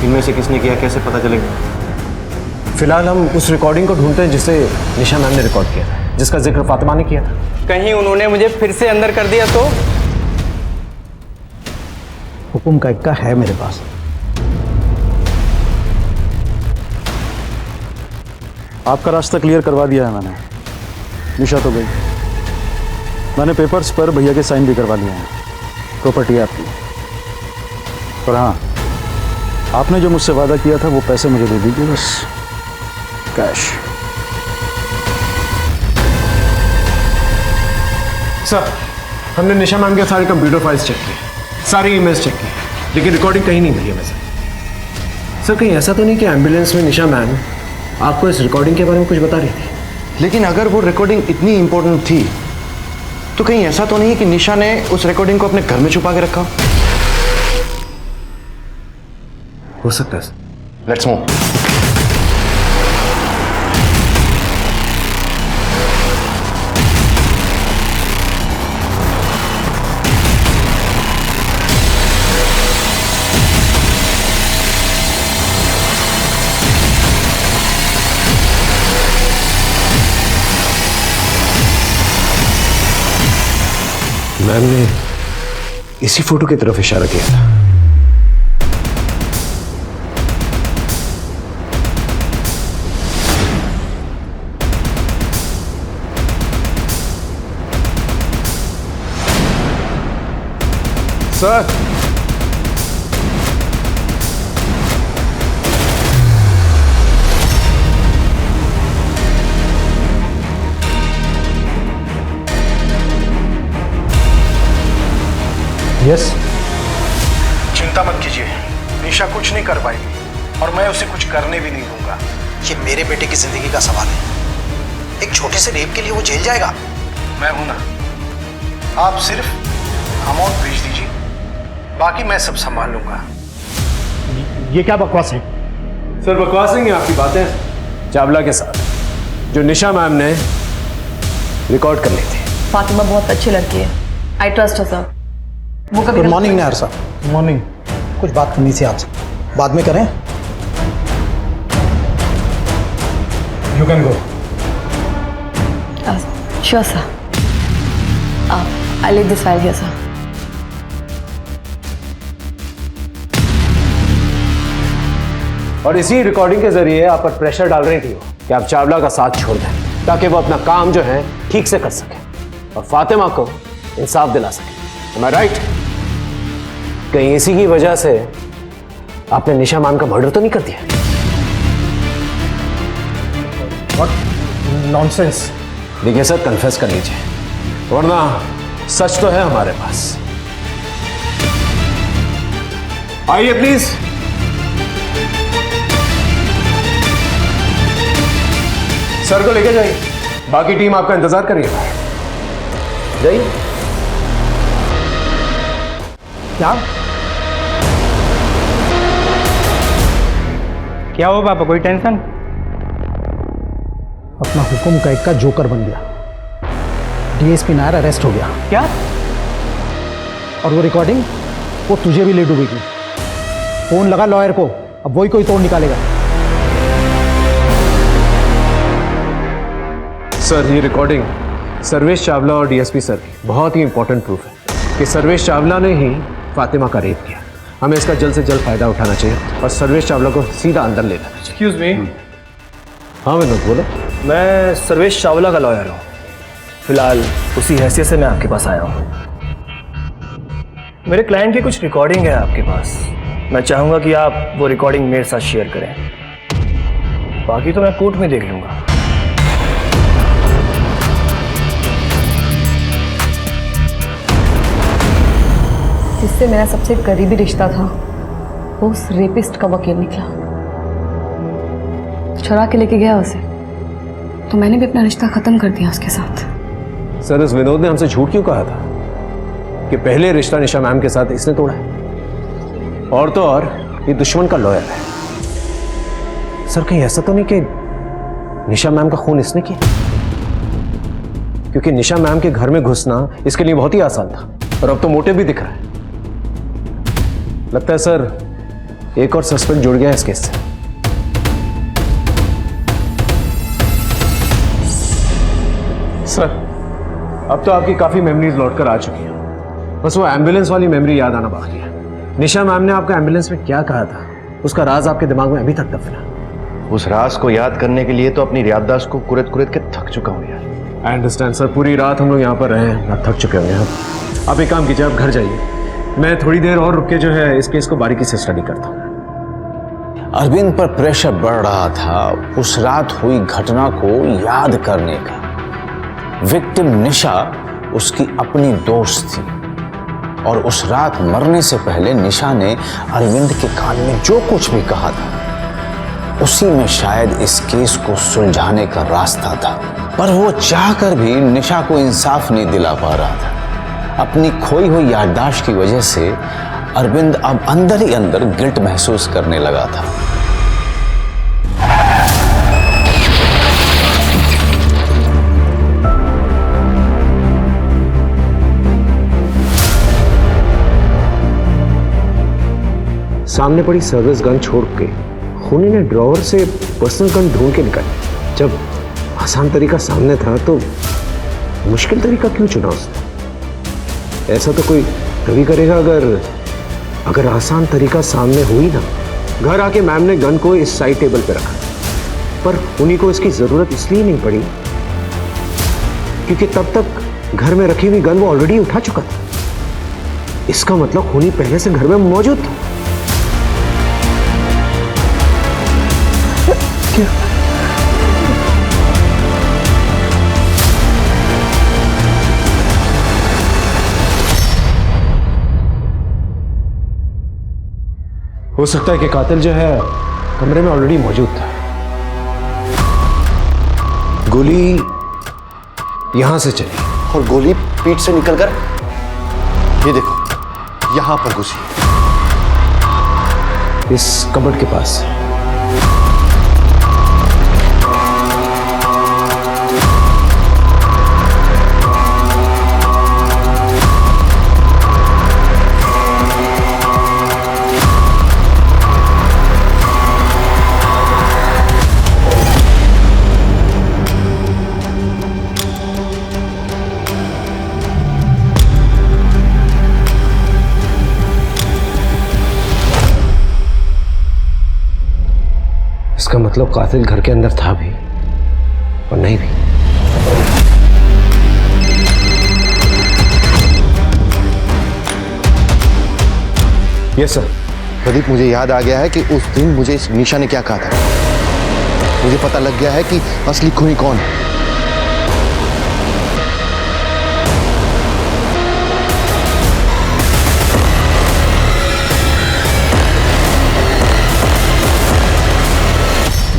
इनमें से किसने किया कैसे पता चलेगा? फिलहाल हम उस रिकॉर्डिंग को ढूंढते हैं जिसे निशा मैम ने रिकॉर्ड किया था, जिसका जिक्र फातिमा ने किया था। कहीं उन्होंने मुझे फिर से अंदर कर दिया तो? हुक्म का इक्का है मेरे पास। आपका रास्ता क्लियर करवा दिया है मैंने। निशा तो गई, मैंने पेपर्स पर भैया के साइन भी करवा लिए हैं, प्रॉपर्टी है आपकी। पर हाँ, आपने जो मुझसे वादा किया था वो पैसे मुझे दे दीजिए, बस कैश। सर, हमने निशा मैम के सारे कंप्यूटर फाइल्स चेक किए, सारी ईमेल्स चेक की, लेकिन रिकॉर्डिंग कहीं नहीं मिली है वैसे। सर, कहीं ऐसा तो नहीं कि एम्बुलेंस में निशा मैम आपको इस रिकॉर्डिंग के बारे में कुछ बता रही थी? लेकिन अगर वो रिकॉर्डिंग इतनी इंपॉर्टेंट थी तो कहीं ऐसा तो नहीं है कि निशा ने उस रिकॉर्डिंग को अपने घर में छुपा के रखा? हो सकता है। Let's move. मैम ने इसी फोटो की तरफ इशारा किया था। सर, यस, चिंता मत कीजिए, निशा कुछ नहीं कर पाएगी और मैं उसे कुछ करने भी नहीं दूंगा। ये मेरे बेटे की जिंदगी का सवाल है। एक छोटे से रेप के लिए वो जेल जाएगा? मैं हूं ना, आप सिर्फ अमाउंट भेज दीजिए, बाकी मैं सब संभाल लूंगा। ये क्या बकवास है? सर बकवास नहीं है आपकी बातें चावला के साथ जो निशा मैम ने रिकॉर्ड कर ली थी। फातिमा बहुत अच्छी लड़की है, आई ट्रस्ट हर सर। वो कभी गुड मॉर्निंग नायर साहब। मॉर्निंग। कुछ बात करनी थी आपसे, बाद में करें? You can go. Sure sir, I leave this file here sir. और इसी रिकॉर्डिंग के जरिए आप पर प्रेशर डाल रही थी कि आप चावला का साथ छोड़ दें ताकि वो अपना काम जो है ठीक से कर सके और फातिमा को इंसाफ दिला सके। Am I right? कहीं इसी की वजह से आपने निशा मैम का मर्डर तो नहीं कर दिया? What nonsense? देखिए सर, कन्फेस कर लीजिए वरना सच तो है हमारे पास। आइए प्लीज। सर को लेके जाइए, बाकी टीम आपका इंतजार कर रही है। जाइए। क्या हो पापा, कोई टेंशन? अपना हुकुम का एक का जोकर बन गया। डीएसपी नायर अरेस्ट हो गया। क्या? और वो रिकॉर्डिंग वो तुझे भी ले डूबेगी। फोन लगा लॉयर को, अब वही कोई तोड़ निकालेगा। सर ये रिकॉर्डिंग सर्वेश चावला और डीएसपी सर की बहुत ही इंपॉर्टेंट प्रूफ है कि सर्वेश चावला ने ही फातिमा का रेप किया। हमें इसका जल्द से जल्द फायदा उठाना चाहिए और सर्वेश चावला को सीधा अंदर ले जाना चाहिए। Excuse me. हाँ विनोद बोलो। मैं सर्वेश चावला का लॉयर हूँ। फिलहाल उसी हैसियत से मैं आपके पास आया हूँ। मेरे क्लाइंट की कुछ रिकॉर्डिंग है आपके पास, मैं चाहूँगा कि आप वो रिकॉर्डिंग मेरे साथ शेयर करें। बाकी तो मैं कोर्ट में देख लूँगा। जिससे मेरा सबसे करीबी रिश्ता था वो उस रेपिस्ट का वकील निकला। चुरा के लेके गया उसे, तो मैंने भी अपना रिश्ता खत्म कर दिया उसके साथ। सर इस विनोद ने हमसे झूठ क्यों कहा था कि पहले रिश्ता निशा मैम के साथ इसने तोड़ा है? और तो और ये दुश्मन का लॉयर है। सर कहीं ऐसा तो नहीं कि निशा मैम का खून इसने किया? क्योंकि निशा मैम के घर में घुसना इसके लिए बहुत ही आसान था और अब तो मोटिव भी दिख रहा है। लगता है सर एक और सस्पेक्ट जुड़ गया है इस केस से। सर अब तो आपकी काफी मेमोरीज लौटकर आ चुकी हैं, बस वो एम्बुलेंस वाली मेमोरी याद आना बाकी है। निशा मैम ने आपको एम्बुलेंस में क्या कहा था उसका राज आपके दिमाग में अभी तक दफन है। उस राज को याद करने के लिए तो अपनी याददाश्त को कुरेद कुरेद के थक चुका हूं यार। आई अंडरस्टैंड सर, पूरी रात हम लोग यहाँ पर रहे हैं, आप थक चुके होंगे। आप एक काम कीजिए, आप घर जाइए, मैं थोड़ी देर और रुक के जो है इस केस को बारीकी से स्टडी करता हूँ। अरविंद पर प्रेशर बढ़ रहा था उस रात हुई घटना को याद करने का। विक्टिम निशा उसकी अपनी दोस्त थी और उस रात मरने से पहले निशा ने अरविंद के कान में जो कुछ भी कहा था उसी में शायद इस केस को सुलझाने का रास्ता था। पर वो चाहकर भी निशा को इंसाफ नहीं दिला पा रहा था। अपनी खोई हुई याददाश्त की वजह से अरविंद अब अंदर ही अंदर गिल्ट महसूस करने लगा था। सामने पड़ी सर्विस गन छोड़ के खूनी ने ड्रॉवर से पर्सनल गन ढूंढ के निकाली। जब आसान तरीका सामने था तो मुश्किल तरीका क्यों चुना उसने? ऐसा तो कोई तभी करेगा अगर आसान तरीका सामने हुई ना। घर आके मैम ने गन को इस साइड टेबल पे रखा, पर खूनी को इसकी जरूरत इसलिए नहीं पड़ी क्योंकि तब तक घर में रखी हुई गन वो ऑलरेडी उठा चुका था। इसका मतलब खूनी पहले से घर में मौजूद था। क्या? हो सकता है कि कातिल जो है कमरे में ऑलरेडी मौजूद था। गोली यहां से चली और गोली पीठ से निकलकर ये देखो यहां पर घुसी, इस कबर्ड के पास। इसका मतलब कातिल घर के अंदर था भी और नहीं भी। Yes sir. प्रदीप, मुझे याद आ गया है कि उस दिन मुझे इस निशा ने क्या कहा था। मुझे पता लग गया है कि असली खूनी कौन है।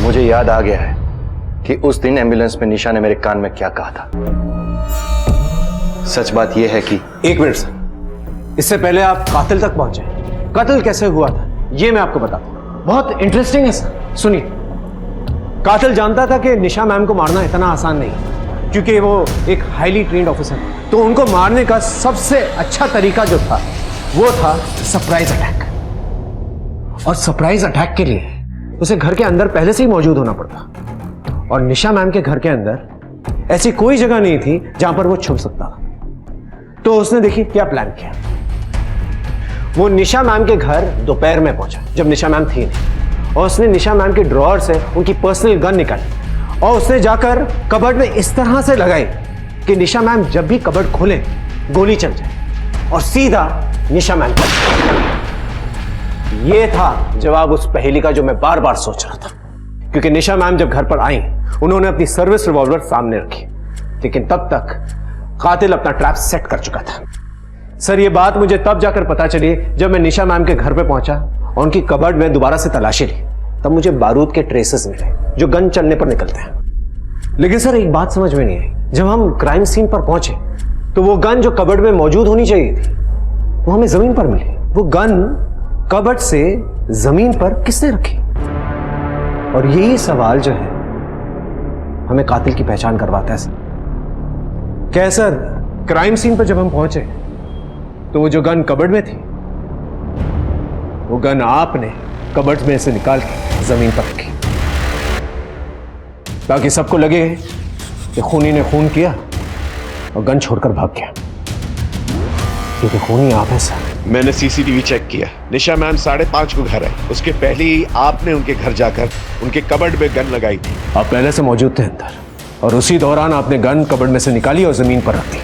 मुझे याद आ गया है कि उस दिन एम्बुलेंस में निशा ने मेरे कान में क्या कहा था। सच बात यह है कि एक मिनट सर, इससे पहले आप कातिल तक पहुंचे। कत्ल कैसे हुआ था ये मैं आपको बताता हूं। बहुत इंटरेस्टिंग है सर, सुनिए। कातिल जानता था कि निशा मैम को मारना इतना आसान नहीं, क्योंकि वो एक हाईली ट्रेन्ड ऑफिसर है। तो उनको मारने का सबसे अच्छा तरीका जो था वो था सरप्राइज अटैक। और सरप्राइज अटैक के लिए उसे घर के अंदर पहले से ही मौजूद होना पड़ता, और निशा मैम के घर के अंदर ऐसी कोई जगह नहीं थी जहां पर वो छुप सकता था। तो उसने देखिए क्या प्लान किया। वो निशा मैम के घर दोपहर में पहुंचा जब निशा मैम थी नहीं, और उसने निशा मैम के ड्रॉअर से उनकी पर्सनल गन निकाली और उसने जाकर कबर्ड में इस तरह से लगाई कि निशा मैम जब भी कबर्ड खोले गोली चल जाए और सीधा निशा मैम पर। यह था जवाब उस पहेली का जो मैं बार बार सोच रहा था, क्योंकि निशा मैम जब घर पर आई उन्होंने अपनी सर्विस रिवॉल्वर सामने रखी, लेकिन तब तक कातिल अपना ट्रैप सेट कर चुका था। सर, यह बात मुझे तब जाकर पता चली जब मैं निशा मैम के घर पे पहुंचा और उनकी कबर्ड में दोबारा से तलाशी ली। तब मुझे बारूद के ट्रेसेस मिले जो गन चलने पर निकलते हैं। लेकिन सर, एक बात समझ में नहीं आई। जब हम क्राइम सीन पर पहुंचे तो वो गन जो कबर्ड में मौजूद होनी चाहिए थी वो हमें जमीन पर मिली। वो गन कबर्ड से जमीन पर किसने रखी? और यही सवाल जो है हमें कातिल की पहचान करवाता है। क्या सर, क्राइम सीन पर जब हम पहुंचे तो वो जो गन कबर्ड में थी वो गन आपने कबर्ड में से निकाल के जमीन पर रखी, ताकि सबको लगे कि खूनी ने खून किया और गन छोड़कर भाग गया, क्योंकि खूनी आप है सर। मैंने सीसीटीवी चेक किया। निशा मैम 5:30 को घर आई। उसके पहले ही आपने उनके घर जाकर उनके कबर्ड में गन लगाई थी। आप पहले से मौजूद थे अंदर, और उसी दौरान आपने गन कबर्ड में से निकाली और जमीन पर रख दी।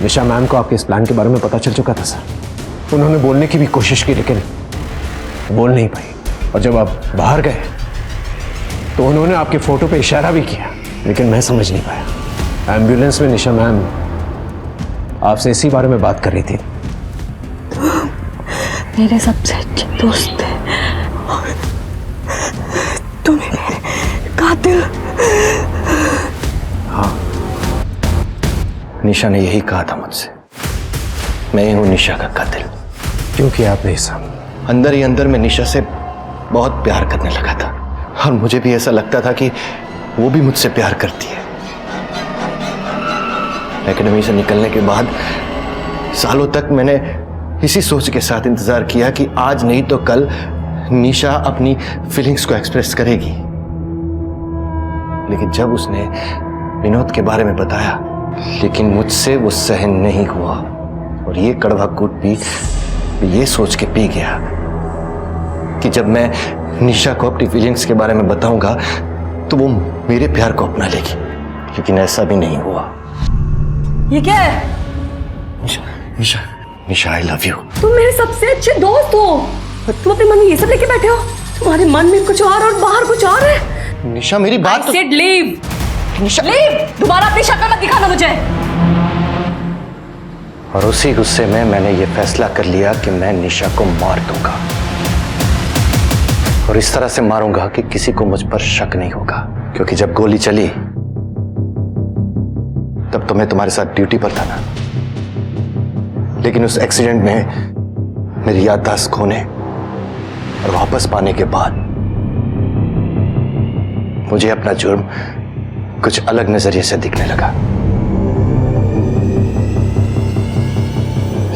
निशा मैम को आपके इस प्लान के बारे में पता चल चुका था सर। उन्होंने बोलने की भी कोशिश की, लेकिन बोल नहीं पाई। और जब आप बाहर गए तो उन्होंने आपके फोटो पे इशारा भी किया, लेकिन मैं समझ नहीं पाया। एम्बुलेंस में निशा मैम आपसे इसी बारे में बात कर रही थी। मेरे सबसे अच्छे दोस्त थे, तुम्हें मेरे कातिल। हाँ, निशा ने यही कहा था मुझसे, मैं ही हूं निशा का कातिल। क्योंकि आपने ये सब अंदर ही अंदर मैं निशा से बहुत प्यार करने लगा था, और मुझे भी ऐसा लगता था कि वो भी मुझसे प्यार करती है। एकेडमी से निकलने के बाद सालों तक मैंने इसी सोच के साथ इंतजार किया कि आज नहीं तो कल निशा अपनी फीलिंग्स को एक्सप्रेस करेगी। लेकिन जब उसने विनोद के बारे में बताया, लेकिन मुझसे वो सहन नहीं हुआ, और ये कड़वा कूट भी ये सोच के पी गया कि जब मैं निशा को अपनी फीलिंग्स के बारे में बताऊंगा तो वो मेरे प्यार को अपना लेगी। लेकिन ऐसा भी नहीं हुआ। ये क्या है? निशा, निशा आई लव यू। तुम मेरे सबसे अच्छे दोस्त हो, तुम अपने मन में ये सब लेके बैठे हो? तुम्हारे मन में कुछ और बाहर कुछ और है। निशा मेरी बात I said leave. Leave. दोबारा अपनी शक्ल मत दिखाना मुझे। और उसी गुस्से में मैंने ये फैसला कर लिया कि मैं निशा को मार दूंगा, और इस तरह से मारूंगा कि किसी को मुझ पर शक नहीं होगा। क्योंकि जब गोली चली तब तो मैं तुम्हारे साथ ड्यूटी पर था ना, लेकिन उस एक्सीडेंट में मेरी याददाश्त खोने और वापस पाने के बाद मुझे अपना जुर्म कुछ अलग नजरिए से दिखने लगा।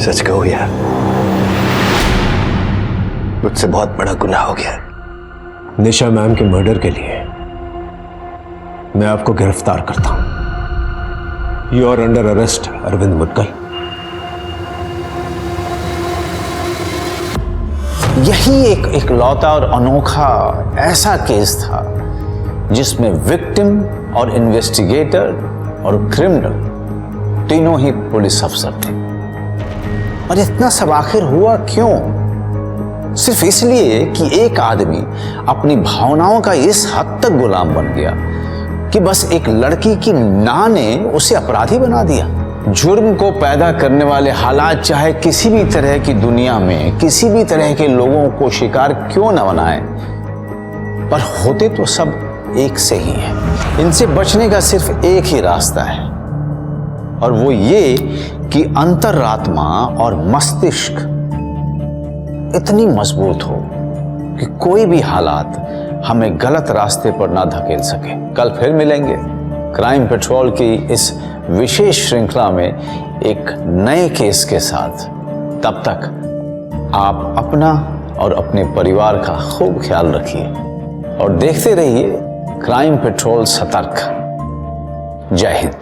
सच कहो यार, मुझसे बहुत बड़ा गुनाह हो गया। निशा मैम के मर्डर के लिए मैं आपको गिरफ्तार करता हूं। You are under arrest Arvind Mudgal. यही एक लौता और अनोखा ऐसा केस था जिसमें विक्टिम और इन्वेस्टिगेटर और क्रिमिनल तीनों ही पुलिस अफसर थे। और इतना सब आखिर हुआ क्यों? सिर्फ इसलिए कि एक आदमी अपनी भावनाओं का इस हद तक गुलाम बन गया कि बस एक लड़की की ना ने उसे अपराधी बना दिया। जुर्म को पैदा करने वाले हालात चाहे किसी भी तरह की दुनिया में किसी भी तरह के लोगों को शिकार क्यों न बनाए, पर होते तो सब एक से ही हैं। इनसे बचने का सिर्फ एक ही रास्ता है, और वो ये कि अंतरात्मा और मस्तिष्क इतनी मजबूत हो कि कोई भी हालात हमें गलत रास्ते पर ना धकेल सके। कल फिर मिलेंगे क्राइम पेट्रोल की इस विशेष श्रृंखला में एक नए केस के साथ। तब तक आप अपना और अपने परिवार का खूब ख्याल रखिए और देखते रहिए क्राइम पेट्रोल सतर्क। जय हिंद।